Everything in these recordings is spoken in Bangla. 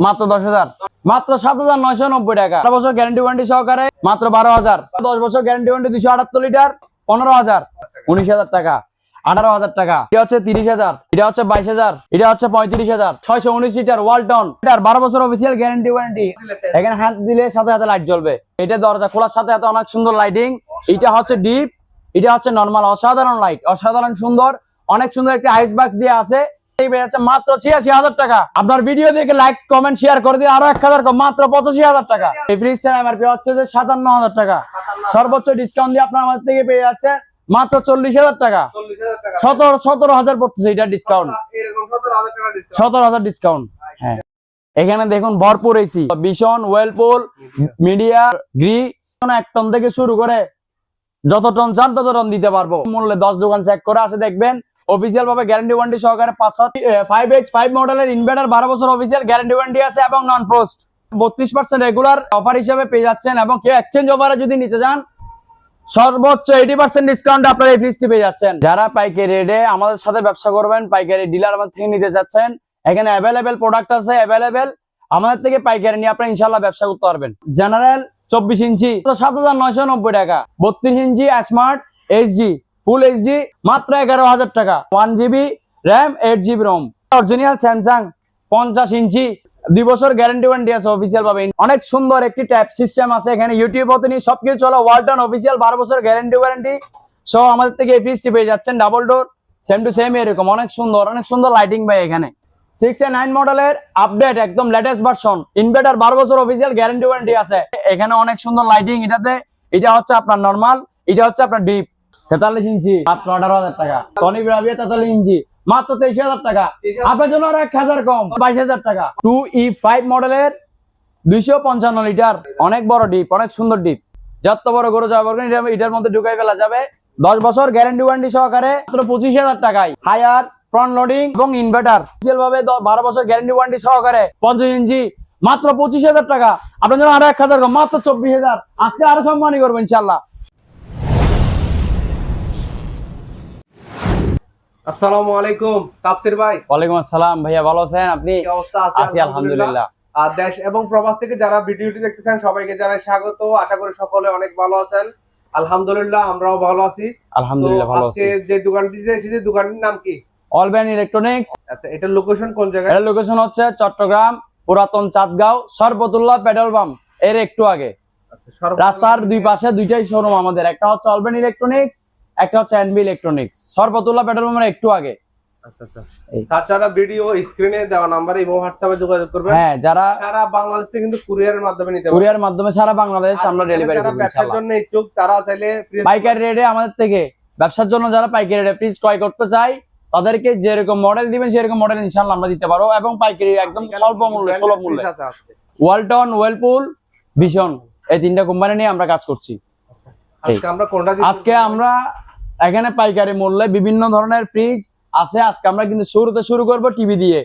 মাত্র 10,000, মাত্র 7,990 টাকা। 12 বছর গ্যারান্টি ওয়ারেন্টি সহকারে মাত্র 12,000। 10 বছর গ্যারান্টি ওয়ারেন্টি 278 লিটার 15,000, 19,000 টাকা, 18,000 টাকা। এটা হচ্ছে 30,000, এটা হচ্ছে 22,000, এটা হচ্ছে 35,000। 619 লিটার ওয়ালটন, এটার 12 বছর অফিসিয়াল গ্যারান্টি ওয়ারেন্টি। এখানে হাত দিলে সাথে সাথে লাইট জ্বলবে। এটা দরজা খোলার সাথে সাথে অনেক সুন্দর লাইটিং। এটা হচ্ছে ডিপ, এটা হচ্ছে নরমাল। অসাধারণ লাইট, অসাধারণ সুন্দর, অনেক সুন্দর একটা আইস বক্স দিয়ে আছে। মাত্র 86,000 টাকা। আপনার ভিডিও দেখে লাইক কমেন্ট শেয়ার করে দিয়ে আরো 1,000 কম, মাত্র 85,000 টাকা। এই ফ্রিজটার এমআরপি হচ্ছে যে 57,000 টাকা। সর্বোচ্চ ডিসকাউন্ট দিয়ে আপনার আমাদের থেকে পেয়ে যাচ্ছে মাত্র 40,000 টাকা। 17,000 পড়তেছে এটা ডিসকাউন্ট, 17,000 ডিসকাউন্ট। হ্যাঁ, এখানে দেখুন ভরপুর AC, vision, Whirlpool, Midea, Gree, 1 ton থেকে শুরু করে যত টন চান তত টন দিতে পারবো। মূল্যে 10 দোকান চেক করে আসে দেখবেন। অফিসিয়াল ভাবে গ্যারান্টি ওয়ারেন্টি সহকারে 5H5 মডেলের ইনভার্টার 12 বছর অফিসিয়াল গ্যারান্টি ওয়ারেন্টি আছে এবং নন ফ্রস্ট 32% রেগুলার অফার হিসেবে পেয়ে যাচ্ছেন। এবং কেউ এক্সচেঞ্জ অফারে যদি নিতে চান সর্বোচ্চ 80% ডিসকাউন্ট আপনারা এই ফ্রিজটি পেয়ে যাচ্ছেন। যারা পাইকারি রেটে আমাদের সাথে ব্যবসা করবেন, পাইকারি ডিলার আমাদের থেকে নিতে যাচ্ছেন, এখানে অ্যাভেলেবেল প্রোডাক্ট আছে, অ্যাভেলেবেল। আমাদের থেকে পাইকারি নিয়ে আপনারা ইনশাআল্লাহ ব্যবসা করতে পারবেন। জেনারেল 24 ইঞ্চি 7,990 টাকা। 32 inch smart HD full HD মাত্র 11,000 টাকা। 1GB RAM 8GB ROM. Original Samsung 50 inch 2 বছর গ্যারান্টি ওয়ারেন্টি আছে অফিসিয়াল ভাবে। অনেক সুন্দর একটি ট্যাব সিস্টেম আছে এখানে। ইউটিউব হতে নিয়ে সবকিছু চলে। ওয়ালটন অফিসিয়াল 12 বছর গ্যারান্টি ওয়ারেন্টি সহ আমাদের থেকে এই ফ্রিজটি পেয়ে যাচ্ছেন। Double door, same to same এরকম অনেক সুন্দর লাইটিং ভাই। এখানে 6 and 9 মডেলের আপডেট একদম লেটেস্ট ভার্সন ইনভার্টার 12 বছর অফিসিয়াল গ্যারান্টি ওয়ারেন্টি আছে। এখানে অনেক সুন্দর লাইটিং। এটা হচ্ছে আপনার নরমাল, এটা হচ্ছে আপনার ডিপ। 43 ইঞ্চি মাত্র 18,000 টাকা। সনি ব্রাভিয়া 43 ইঞ্চি মাত্র 23,000 টাকা। আপনার জন্য আর 1,000 কম, 22,000 টাকা। 2E5 মডেলের 255 লিটার অনেক বড় ডিপ, অনেক সুন্দর ডিপ। যত বড় গরু যাবে এটার মধ্যে ঢুকাই ফেলা যাবে। 10 বছর গ্যারান্টি ওয়ারেন্টি সহকারে মাত্র 25,000 টাকায়। হায়ার ফ্রন্ট লোডিং এবং ইনভার্টার অফিসিয়াল ভাবে 12 বছর গ্যারান্টি ওয়ারেন্টি সহকারে 50 ইঞ্চি মাত্র 25,000 টাকা। আপনার জন্য আরো 1,000 কম, মাত্র 24,000। আজকে আরো সম্মানী করবো ইনশাআল্লাহ। আসসালামু আলাইকুম তাফসীর ভাই। ওয়ালাইকুম আসসালাম ভাইয়া, ভালো আছেন আপনি? কি অবস্থা আছে? আছি আলহামদুলিল্লাহ। আর দেশ এবং প্রবাস থেকে যারা ভিডিওটি দেখতেছেন সবাইকে জানাই স্বাগত। আশা করি সকলে অনেক ভালো আছেন। আলহামদুলিল্লাহ আমরাও ভালো আছি। আলহামদুলিল্লাহ ভালো আছি। আজকে যে দোকানটিতে এসেছি দোকানটির নাম কি? অলবেন ইলেকট্রনিক্স। আচ্ছা, এটার লোকেশন কোন জায়গায়? এর লোকেশন হচ্ছে চট্টগ্রাম পুরাতন চাঁদগাঁও শরবতুল্লাহ পেট্রোল পাম্প এর একটু আগে। আচ্ছা, রাস্তার দুই পাশে দুইটাই শোরুম আমাদের। একটা হচ্ছে অলবেন ইলেকট্রনিক্স, একটা হচ্ছে এনবি ইলেকট্রনিক্স। শরবতুল্লাহ পেট্রোল পাম্পের একটু আগে। আচ্ছা আচ্ছা। তাছাড়া ভিডিও স্ক্রিনে দেওয়া নাম্বারে এবং হোয়াটসঅ্যাপে যোগাযোগ করবেন। হ্যাঁ, যারা সারা বাংলাদেশে কিন্তু কুরিয়ারের মাধ্যমে নিতে পারবেন। কুরিয়ার মাধ্যমে সারা বাংলাদেশ আমরা ডেলিভারি যারা করব ব্যবসার ইনশাআল্লাহ। জন্য ইচ্ছুক তারা চাইলে পাইকারি রেটে আমাদের থেকে ব্যবসার জন্য যারা পাইকারি রেটে ফ্রিজ ক্রয় করতে চায় তাদেরকে যেরকম মডেল দিবেন সেরকম মডেল ইনশাআল্লাহ আমরা দিতে পারবো এবং পাইকারি একদম স্বল্প মূল্যে, সুলভ মূল্যে। ওয়ালটন, ওয়েলপুল, ভিশন এই 3টা কোম্পানি নিয়ে আমরা কাজ করছি। আজকে আমরা এখানে পাইকারি মূল্যে বিভিন্ন ধরনের ফ্রিজ আছে। আজকে আমরা কিন্তু শুরু করব টিভি দিয়ে।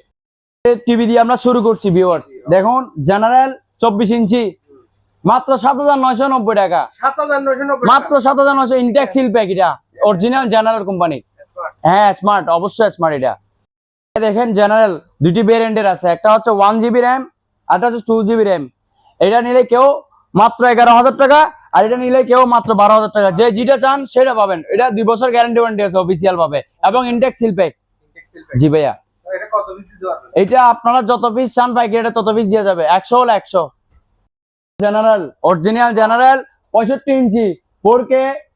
আমরা শুরু করছি ভিউয়ার্স। দেখুন জেনারেল 24 ইঞ্চি মাত্র 7,990 টাকা। 7,990 মাত্র 7,990 ইনটেক সিল প্যাক। এটা অরিজিনাল জেনারেল কোম্পানি। হ্যাঁ স্মার্ট, অবশ্যই স্মার্ট। এটা দেখেন জেনারেল দুটি ভেরিয়েন্টের আছে। একটা হচ্ছে 1GB র্যাম, আরটা হচ্ছে 2GB র্যাম। এটা নিলে কেউ মাত্র 11,000 টাকা, আর এটা নিলে কেউ মাত্র 12,000 টাকা। যে যেটা চান সেটা পাবেন। এটা 2 বছর গ্যারান্টি ওয়ারেন্টি আছে অফিসিয়াল ভাবে এবং ইনটেক সিল প্যাক। জি ভাইয়া, এটা কত পিস দিতে পারবেন? এটা আপনারা যত পিস চান পাইকারি রেটে তত পিস দেওয়া যাবে। 100 হলে 100। জেনারেল অরিজিনাল জেনারেল 65 ইঞ্চি 4K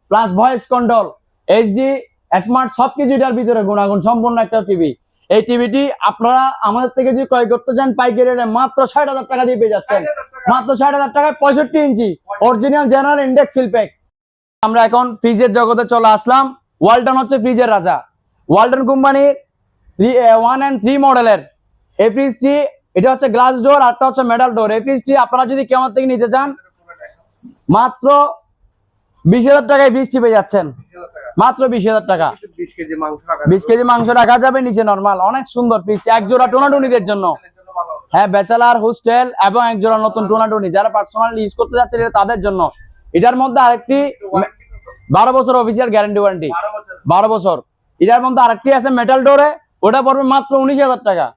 plus voice control HD smart সবকিছু এটার ভিতরে গুণাগুণ সম্পূর্ণ একটা টিভি। এই টিভিটি আপনারা আমাদের থেকে যদি ক্রয় করতে চান পাইকারি রেটে মাত্র 60,000 টাকা দিয়ে পেয়ে যাচ্ছেন। মাত্র 60,000 টাকায় 65 ইঞ্চি original General intact seal pack. আমরা এখন ফ্রিজের জগতে চলে আসলাম। ওয়ালটন হচ্ছে ফ্রিজের রাজা। ওয়ালটন কোম্পানির 1 and 3 মডেলের এই ফ্রিজটি, এটা হচ্ছে গ্লাস ডোর, আরটা হচ্ছে মেটাল ডোর। এই ফ্রিজটি আপনারা যদি কেমন থেকে নিতে চান মাত্র 20,000 টাকায় ফ্রিজটি পেয়ে যাচ্ছেন। মাত্র 20,000 টাকা। 20 কেজি মাংস রাখা যাবে নিচে নরমাল। অনেক সুন্দর ফ্রিজ। এক জোড়া টোনাটুনিদের জন্য। হ্যাঁ, ব্যাচেলার, হোস্টেল এবং এক জোড়া নতুন টোনাটুনি যারা পার্সোনাল ইউজ করতে যাচ্ছে তাদের জন্য। এটার মধ্যে আরেকটি 12 বছর অফিসিয়াল গ্যারান্টি ওয়ারেন্টি। 12 বছর। এটার মধ্যে আরেকটি আছে মেটাল ডোরে, ওটা পড়বে মাত্র 19,000 টাকা।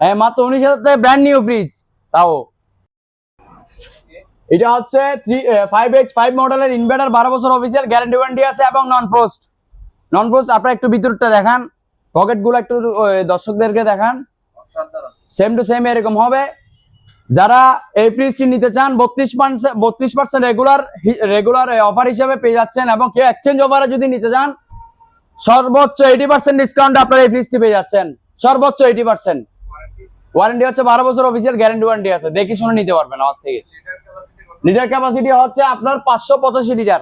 হ্যাঁ, মাত্র 19,000 টাকা ব্র্যান্ড নিউ ফ্রিজ। তাও এটা হচ্ছে 5X5 মডেলের ইনভার্টার, 12 বছর অফিসিয়াল গ্যারান্টি ওয়ারেন্টি আছে এবং নন ফ্রস্ট। আপনারা একটু ভিতরটা দেখান, পকেট গুলো একটু দর্শকদেরকে দেখান। সেম টু সেম এরকম হবে। যারা এই ফ্রিজটি নিতে চান 32% রেগুলার অফার হিসেবে পেয়ে যাচ্ছেন, এবং কেউ এক্সচেঞ্জ অফারে যদি নিতে চান সর্বোচ্চ 80% ডিসকাউন্ট আপনারা এই ফ্রিজটি পেয়ে যাচ্ছেন, সর্বোচ্চ 80%। ওয়ারেন্টি হচ্ছে 12 বছর অফিসিয়াল গ্যারান্টি ওয়ারেন্টি আছে, দেখে শুনে নিতে পারবেন আমার থেকে। লিটার ক্যাপাসিটি হচ্ছে আপনার 585 লিটার,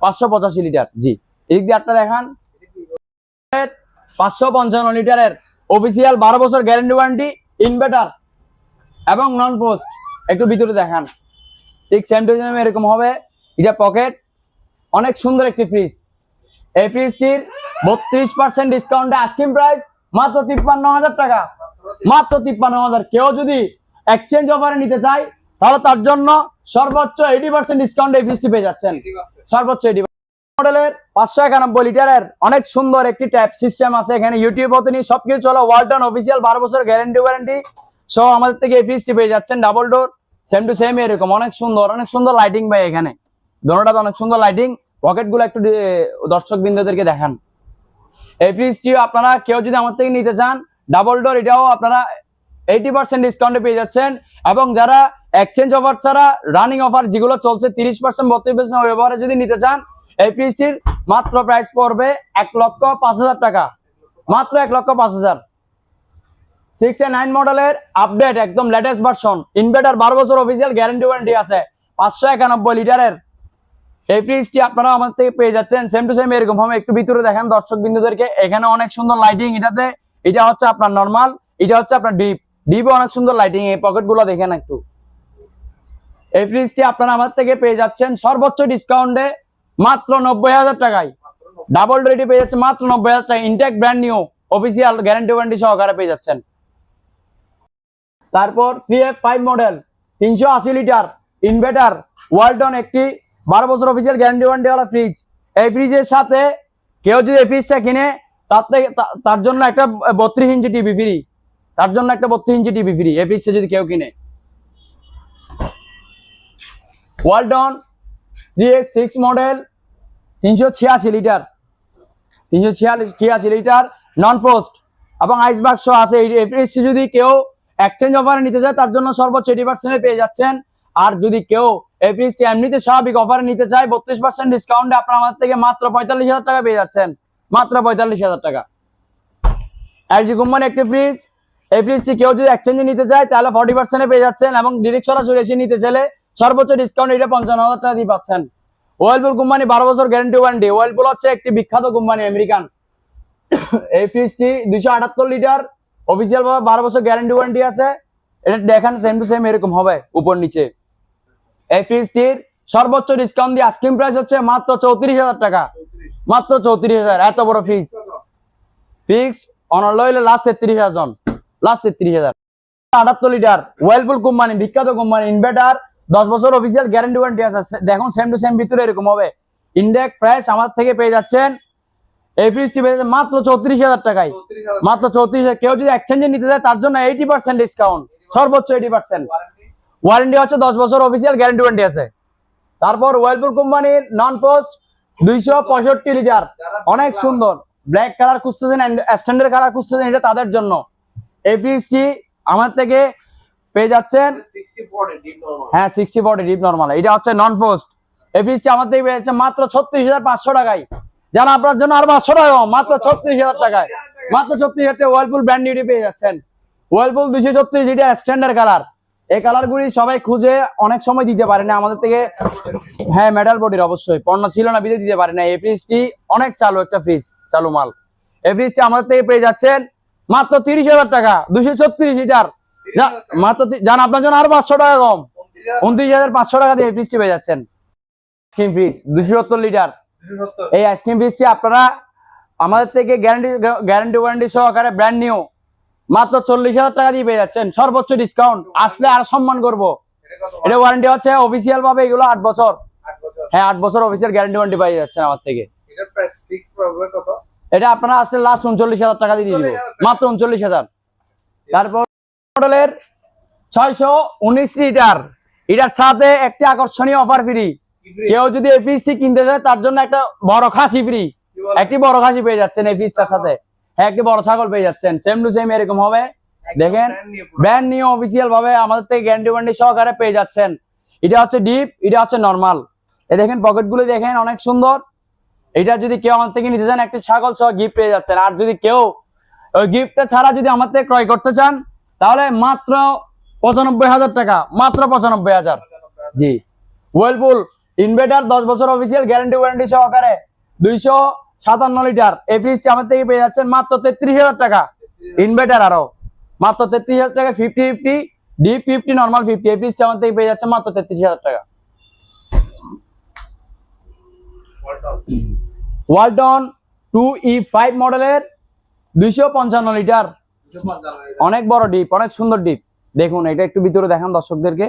585 লিটার। জি, এদিক দিয়ে একটা দেখান, 555 লিটারের অফিসিয়াল 12 বছর গ্যারান্টি ওয়ারেন্টি ইনভার্টার এবং নন পোস্ট। একটু ভিতরে দেখান, ঠিক সেম টু সেম এরকম হবে। এটা পকেট, অনেক সুন্দর একটি ফ্রিজ। এই ফ্রিজটির 32% ডিসকাউন্টে আস্কিং প্রাইস মাত্র 53,000 টাকা, মাত্র 53,000। কেউ যদি এক্সচেঞ্জ অফারে নিতে চায় তাহলে তার জন্য সর্বোচ্চ 80% ডিসকাউন্ট এই ফ্রিজটি পেয়ে যাচ্ছেন, সর্বোচ্চ 80%। মডেলের 591 লিটারের অনেক সুন্দর একটি ট্যাপ সিস্টেম আছে এখানে, ইউটিউব হতে নিয়ে সবকিছু চলো। ওয়ালটন অফিসিয়াল 12 বছর গ্যারান্টি ওয়ারেন্টি সহ আমাদের থেকে এই ফ্রিজটি পেয়ে যাচ্ছেন, double door, same to same এরকম। অনেক সুন্দর লাইটিং ভাই এখানে, দোনোটাতে অনেক সুন্দর লাইটিং। পকেট গুলো একটু দর্শক বিন্দুদেরকে দেখান। এই ফ্রিজটি আপনারা কেউ যদি আমার থেকে নিতে চান ডাবল ডোর, এটাও আপনারা 80% ডিসকাউন্টে পেয়ে যাচ্ছেন। এবং যারা এক্সচেঞ্জ অফার ছাড়া রানিং অফার যেগুলো চলছে 30%, 32% ওই অফারে যদি নিতে চান, এই ফ্রিজটির মাত্র প্রাইস পড়বে 1,05,000 টাকা, মাত্র 1,05,000। 6 মডেলের আপডেট একদম লেটেস্ট ভার্সন ইনভার্টার, 12 বছর অফিসিয়াল গ্যারান্টি ওয়ারেন্টি আছে, 591 লিটারের এই ফ্রিজটি আপনারা আমাদের থেকে পেয়ে যাচ্ছেন। সেম টু সেম এরকম হবে। একটু ভিতরে দেখেন দর্শক বিন্দুদেরকে, এখানে অনেক সুন্দর লাইটিং। এটা হচ্ছে আপনার নরমাল, এটা হচ্ছে আপনার ডিপে অনেক সুন্দর লাইটিং। এই পকেট গুলো দেখেন একটু। এই ফ্রিজটি আপনারা আমাদের থেকে পেয়ে যাচ্ছেন সর্বোচ্চ ডিসকাউন্টে মাত্র 90,000 টাকায়। ডাবল রেডি পেয়ে যাচ্ছে মাত্র 90,000 টাকা, Intech brand new official guarantee warranty সহকারে পেয়ে যাচ্ছেন। তারপর 3F5 model 380 litre inverter, Walton একটি 12 বছর অফিসিয়াল গ্যারান্টি ওয়ারেন্টি ওয়ালা ফ্রিজ। এই ফ্রিজের সাথে কেউ যদি এই ফ্রিজটা কিনে তার জন্য একটা 32 ইঞ্চি টিভি ফ্রি, তার জন্য একটা 32 ইঞ্চি টিভি ফ্রি এই ফ্রিজটা যদি কেউ কিনে। Walton 3X6 model 386 litre, 386 litre নন পোস্ট এবং আইস বাক্স আছে। এই ফ্রিজটি যদি কেউ এক্সচেঞ্জ অফারে নিতে চায় তার জন্য সর্বোচ্চ 80% পেয়ে যাচ্ছেন। আর যদি কেউ এই ফ্রিজটি এমনিতে স্বাভাবিক অফারে নিতে চায় 32% ডিসকাউন্টে আপনার আমাদের থেকে মাত্র 45,000 টাকা পেয়ে যাচ্ছেন, মাত্র 45,000 টাকা। এলজি কোম্পানি একটি ফ্রিজ, এই ফ্রিজটি কেউ যদি এক্সচেঞ্জে নিতে চায় তাহলে 40% পেয়ে যাচ্ছেন, এবং ডিরেক্ট সরাসরি এসে নিতে চাইলে সর্বোচ্চ ডিসকাউন্ট এটা 55,000 টাকা দিয়ে পাচ্ছেন। ওয়েলপুল কোম্পানি 12 বছর গ্যারান্টি ওয়ারেন্টি। ওয়েলপুল হচ্ছে একটি বিখ্যাত কোম্পানি আমেরিকান। এই ফ্রিজটি 278 লিটার অফিসিয়াল ভাবে 12 বছর গ্যারান্টি ওয়ারেন্টি আছে। এটা দেখেন সেম টু সেম এরকম হবে উপর নিচে। এই ফ্রিজটির সর্বোচ্চ ডিসকাউন্ট দিয়ে আস্কিং প্রাইস হচ্ছে মাত্র 34,000 টাকা, মাত্র 34,000। এত বড় ফ্রিজ ফিক্সড অনার লইলে last 33,000, last 33,000। 78 litre Whirlpool company, বিখ্যাত কোম্পানি ইনভার্টার, 10 বছর অফিসিয়াল গ্যারান্টি ওয়ারেন্টি আছে। দেখুন সেম টু সেম ভিতরে এরকম হবে। ইনডেক ফ্রেশ আমাদের থেকে পেয়ে যাচ্ছেন। এই ফ্রিজটি পেয়ে যাচ্ছেন মাত্র 34,000 টাকায়, মাত্র 34,000। কেউ যদি এক্সচেঞ্জে নিতে চায় তার জন্য 80% ডিসকাউন্ট, সর্বোচ্চ 80%। ওয়ারেন্টি হচ্ছে 10 বছর অফিসিয়াল গ্যারান্টি ওয়ারেন্টি আছে। তারপর ওয়েলপুল কোম্পানির নন পোস্ট 265 লিটার, অনেক সুন্দর ব্ল্যাক কালার খুঁজতেছেন, স্ট্যান্ডার্ড কালার খুঁজতেছেন, এটা তাদের জন্য। এই ফ্রিজটি আমার থেকে পেয়ে যাচ্ছেন 60/40 ডিপ নরমাল, এটা হচ্ছে নন পোস্ট। এই ফ্রিজটি আমার থেকে পেয়ে যাচ্ছেন মাত্র 36,500 টাকায়। জানা আপনার জন্য আর 500 টাকা, মাত্র 36,000 টাকায়, মাত্র 36,000 ওয়েলপুল ব্র্যান্ড নিউ পেয়ে যাচ্ছেন। ওয়েলপুল 236 লিটার স্ট্যান্ডার্ড কালার। এই কালার গুলি সবাই খুঁজে অনেক সময় দিতে পারে না আমাদের থেকে। হ্যাঁ, মেটাল বডির অবশ্যই পণ্য ছিল না বিদে দিতে পারে না। এই ফ্রিজটি অনেক চালু একটা ফ্রিজ, চালু মাল। এই ফ্রিজটি আমাদের থেকে পেয়ে যাচ্ছেন মাত্র 30,000 টাকা, 236 লিটার। মাত্র জান আপনার জন্য আরো 500 টাকা কম, 29,500 টাকা দিয়ে এই ফ্রিজটি পেয়ে যাচ্ছেন। Ice cream fridge 270 litre. এই আইসক্রিম ফ্রিজটি আপনারা আমাদের থেকে গ্যারান্টি ওয়ারেন্টি সহকারে ব্র্যান্ড নিউ মাত্র 40,000 টাকা দিয়ে পেয়ে যাচ্ছেন, সর্বোচ্চ ডিসকাউন্ট। আসলে আর সম্মান করব। এটা ওয়ারেন্টি হচ্ছে অফিসিয়াল ভাবে এগুলো 8 বছর। হ্যাঁ, 8 বছর অফিসিয়াল গ্যারান্টি ওয়ারেন্টি পেয়ে যাচ্ছেন আমার থেকে। এটা আপনারা আসলে লাস্ট 39,000 টাকা দিয়ে দিব, মাত্র 39,000। তারপর মডেলের 619 লিটার। এটার সাথে একটি আকর্ষণীয় অফার ফ্রি। কেউ যদি এই ফ্রিজটি কিনতে চায় তার জন্য একটা বড় খাসি ফ্রি, একটি বড় খাসি পেয়ে যাচ্ছেন এই ফ্রিজটার সাথে। হ্যাঁ, একটি বড় ছাগল পেয়ে যাচ্ছেন, সেম টু সেম এরকম হবে। দেখেন ব্র্যান্ড নিউ অফিসিয়াল ভাবে আমাদের থেকে গ্যারান্টি ওয়ারেন্টি সহকারে পেয়ে যাচ্ছেন। এটা হচ্ছে ডিপ, এটা হচ্ছে নরমাল। এই দেখেন পকেট গুলো দেখেন অনেক সুন্দর। এটা যদি কেউ আমার থেকে নিতে চান একটা ছাগল সহ গিফট পেয়ে যাচ্ছেন। আর যদি কেউ ওই গিফটটা ছাড়া যদি আমার থেকে ক্রয় করতে চান তাহলে মাত্র 95,000 টাকা, মাত্র 95,000। জি, ওয়েলপুল ইনভার্টার 10 বছর অফিসিয়াল গ্যারান্টি ওয়ারেন্টি সহকারে 257 লিটার এই ফ্রিজটি আমার থেকে পেয়ে যাচ্ছেন মাত্র 33,000 টাকা। ইনভার্টার আরো মাত্র 33,000 টাকা। 50-50 ডিপ 50 নরমাল 50 এই ফ্রিজটি আমার থেকে পেয়ে যাচ্ছে মাত্র 33,000 টাকা। ওয়ালটন 2E5 মডেলের 255 লিটার, অনেক বড় ডিপ, অনেক সুন্দর ডিপ। দেখুন এটা একটু ভিতরে দেখান দর্শকদেরকে।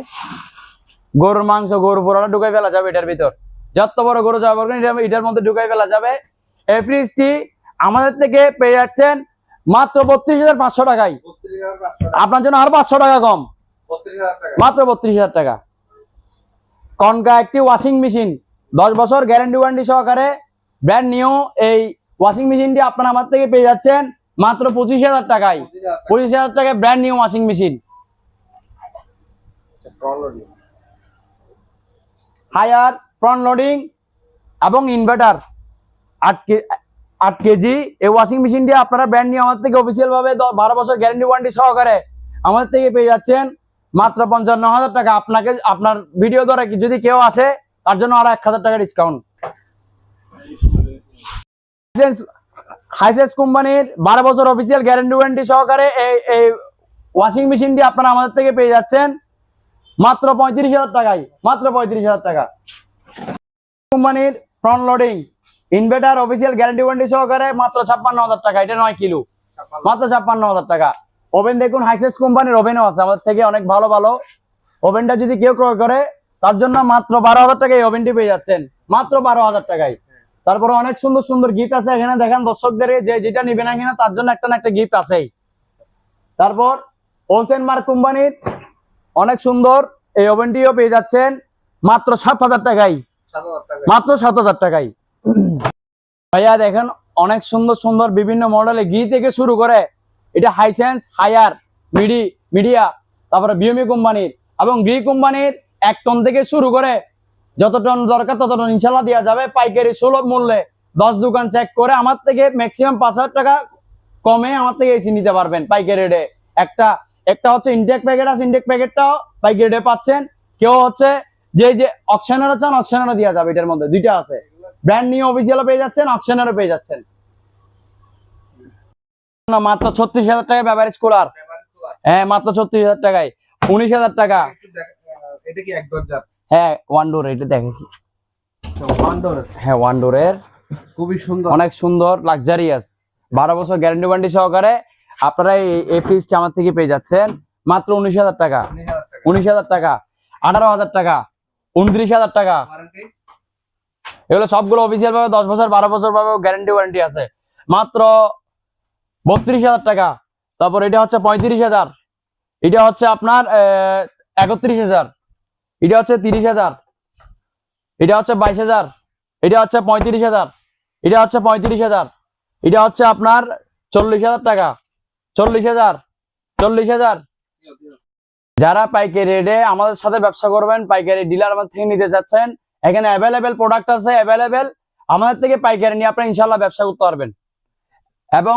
গরুর মাংস, গরু পোড়াটা ঢুকাই ফেলা যাবে এটার ভিতর। যত বড় গরু যাওয়া পারবেন এটার মধ্যে ঢুকাই ফেলা যাবে। এই ফ্রিজটি আমাদের থেকে পেয়ে যাচ্ছেন মাত্র 32,500 টাকায়। আপনার জন্য আরো 500 টাকা কম, মাত্র 32,000 টাকা। কনকা একটি ওয়াশিং মেশিন 10 বছর গ্যারান্টি ওয়ারেন্টি সহকারে ব্র্যান্ড নিউ এই ওয়াশিং মেশিনটি আপনারা আমার থেকে পেয়ে যাচ্ছেন মাত্র 25,000 টাকায়। 25,000 টাকায় brand new washing machine. Haier front loading এবং ইনভার্টার 8 কেজি এই ওয়াশিং মেশিনটি আপনারা ব্র্যান্ড নিউ আমার থেকে অফিসিয়াল ভাবে 12 বছর গ্যারান্টি ওয়ারেন্টি সহকারে আমাদের থেকে পেয়ে যাচ্ছেন মাত্র 55,000 টাকা। আপনাকে আপনার ভিডিও দ্বারা যদি কেউ আসে তার জন্য আরো 1,000 টাকা ডিসকাউন্ট। হাইসেন্স কোম্পানির 12 বছর অফিসিয়াল গ্যারান্টি ওয়ারেন্টি সহকারে এই ওয়াশিং মেশিনটি আপনারা আমাদের থেকে পেয়ে যাচ্ছেন মাত্র 35,000 টাকায়, মাত্র 35,000 টাকা। কোম্পানির front loading inverter official guarantee warranty সহকারে মাত্র 56,000 টাকা। এটা 9 কিলো, মাত্র 56,000 টাকা। ওভেন দেখুন হাইসেন্স কোম্পানির ওভেনও আছে আমাদের থেকে, অনেক ভালো ভালো। ওভেনটা যদি কেউ ক্রয় করে তার জন্য মাত্র 12,000 টাকায় ওভেনটি পেয়ে যাচ্ছেন, মাত্র 12,000 টাকায়। তারপরে অনেক সুন্দর সুন্দর গিফট আছে এখানে দেখেন দর্শকদের, যে যেটা নিবে না কিনা তার জন্য একটা না একটা গিফট আছেই। তারপর ওলসেন মার্ক কোম্পানির অনেক সুন্দর এই ওভেনটিও পেয়ে যাচ্ছেন মাত্র 7,000 টাকায়, মাত্র 7,000 টাকায়। ভাইয়া দেখেন অনেক সুন্দর সুন্দর বিভিন্ন মডেলে ঘি থেকে শুরু করে এটা হাইসেন্স, হায়ার, মিডিয়া, তারপরে বিএমই কোম্পানির এবং গ্রি কোম্পানির 1 টন থেকে শুরু করে যত টন দরকার তত টন ইনশাল্লাহ দেওয়া যাবে পাইকারি সুলভ মূল্যে। 10 দোকান চেক করে আমার থেকে ম্যাক্সিমাম 5,000 টাকা কমে আমার থেকে এসি নিতে পারবেন পাইকারি রেটে। একটা হচ্ছে ইনটেক প্যাকেট আছে, ইনটেক প্যাকেটটাও পাইকারি রেটে পাচ্ছেন। কেউ হচ্ছে যে অকশনেরও চান অকশনেরও দেওয়া যাবে, এটার মধ্যে দুইটা আছে। ব্র্যান্ড নিউ অফিসিয়ালও পেয়ে যাচ্ছেন, অকশনেরও পেয়ে যাচ্ছেন। মাত্র 36,000 টাকায় বেভারেজ কুলার, হ্যাঁ মাত্র 36,000 টাকায়। 19,000 টাকা। এটা কি এক দরজা? হ্যাঁ ওয়ান ডোর, এটা দেখেছি। হ্যাঁ ওয়ান ডোরের, খুবই সুন্দর, অনেক সুন্দর লাক্সারিয়াস 12 বছর গ্যারান্টি ওয়ারেন্টি সহকারে আপনারা এই ফ্রিজটি আমার থেকে পেয়ে যাচ্ছেন মাত্র 19,000 টাকা, 19,000 টাকা, 18,000 টাকা, 29,000 টাকা। এগুলো সবগুলো অফিসিয়াল ভাবে 10 বছর 12 বছর ভাবে গ্যারান্টি ওয়ারেন্টি আছে, মাত্র 32,000 টাকা। তারপর এটা হচ্ছে 35,000, এটা হচ্ছে আপনার 31,000, এটা হচ্ছে 30,000, এটা হচ্ছে 22,000, এটা হচ্ছে 35,000, এটা হচ্ছে 35,000, এটা হচ্ছে আপনার 40,000 টাকা, 40,000, 40,000। যারা পাইকারি রেটে আমাদের সাথে ব্যবসা করবেন, পাইকারি ডিলার আমাদের থেকে নিতে চাচ্ছেন, এখানে অ্যাভেলেবেল প্রোডাক্ট আছে, অ্যাভেলেবেল আমাদের থেকে পাইকারি নিয়ে আপনারা ইনশাল্লাহ ব্যবসা করতে পারবেন। এবং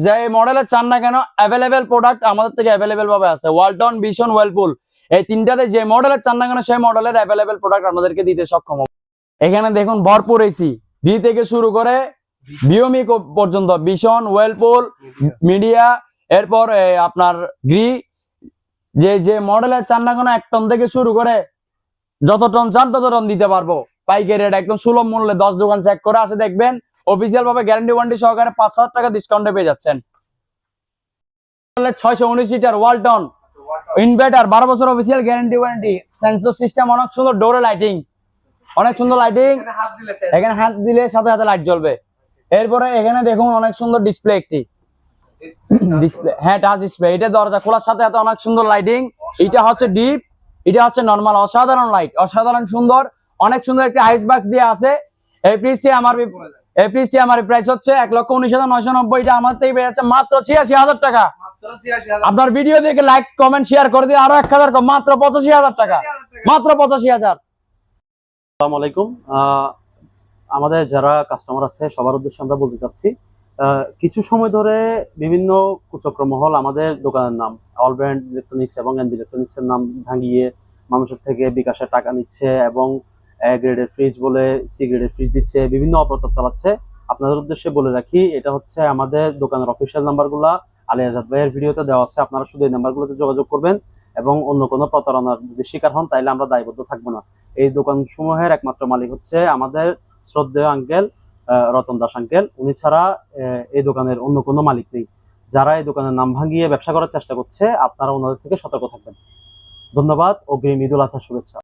যে মডেলের চান না কেন অ্যাভেলেবেল প্রোডাক্ট আমাদের থেকে অ্যাভেলেবেল ভাবে আছে। ওয়ালটন, ভিশন, ওয়েলপুল এই তিনটাতে যে মডেলের চান না কেন সেই মডেলের অ্যাভেলেবেল প্রোডাক্ট আমাদেরকে দিতে সক্ষম হবে। এখানে দেখুন ভরপুর এসি ডি থেকে শুরু করে বিওমি পর্যন্ত, ভিশন, ওয়েলপুল, মিডিয়া, এরপর আপনার গ্রি, যে মডেলের চান না কেন 1 টন থেকে শুরু করে যত টন চান তত টন দিতে পারবো পাইকারি রেট একদম সুলভ মূল্যে। 10 দোকান চেক করে আসে দেখবেন অফিসিয়াল ভাবে গ্যারান্টি ওয়ারেন্টি সহকারে 5,000 টাকা ডিসকাউন্টে পেয়ে যাচ্ছেন। 619 লিটার ওয়ালটন ইনভার্টার 12 বছর official guarantee warranty, sensor system, অনেক সুন্দর ডোরে লাইটিং, অনেক সুন্দর লাইটিং, এখানে হাত দিলে সাথে সাথে লাইট জ্বলবে। এরপরে এখানে দেখুন অনেক সুন্দর ডিসপ্লে একটি, ডিসপ্লে, হ্যাঁ টাচ ডিসপ্লে। এটা দরজা খোলার সাথে এত অনেক সুন্দর লাইটিং। এটা হচ্ছে ডিপ, এটা হচ্ছে নরমাল। অসাধারণ লাইট, অসাধারণ সুন্দর, অনেক সুন্দর একটা আইস বক্স দিয়ে আছে। এই ফ্রিজটি আমার প্রাইস হচ্ছে 1,19,990। এটা আমার থেকে পেয়ে যাচ্ছে মাত্র 86,000 টাকা। মাত্র 86,000 আপনার ভিডিও দেখে লাইক কমেন্ট শেয়ার করে দিয়ে আরো 1,000 কম, মাত্র 85,000 টাকা, মাত্র 85,000। আসসালামু আলাইকুম। আমাদের যারা কাস্টমার আছে সবার উদ্দেশ্যে আমরা বলতে চাচ্ছি, কিছু সময় ধরে বিভিন্ন কুচক্র মহল আমাদের দোকানের নাম অল ব্র্যান্ড ইলেকট্রনিক্স এবং এনবি ইলেকট্রনিক্স এর নাম ভাঙিয়ে মানুষের থেকে বিকাশে টাকা নিচ্ছে এবং এ গ্রেডের ফ্রিজ বলে সি গ্রেডের ফ্রিজ দিচ্ছে, বিভিন্ন অপ্রচার চালাচ্ছে। আপনাদের উদ্দেশ্যে বলে রাখি, এটা হচ্ছে আমাদের দোকানের অফিসিয়াল নাম্বারগুলা আলী আজাদ ভাইয়ের ভিডিওতে দেওয়া আছে। আপনারা শুধু এই নাম্বারগুলোতে যোগাযোগ করবেন এবং অন্য কোনো প্রতারণার যদি শিকার হন তাহলে আমরা দায়বদ্ধ থাকবো না। এই দোকান সমূহের একমাত্র মালিক হচ্ছে আমাদের শ্রদ্ধেয় আঙ্কেল রতন দাস আঙ্কেল। উনি ছাড়া এই দোকানের অন্য কোনো মালিক নেই। যারা এই দোকানের নাম ভাঙিয়ে ব্যবসা করার চেষ্টা করছে, আপনারা ওনাদের থেকে সতর্ক থাকবেন। ধন্যবাদ। অগ্রিম ঈদুল আজহার শুভেচ্ছা।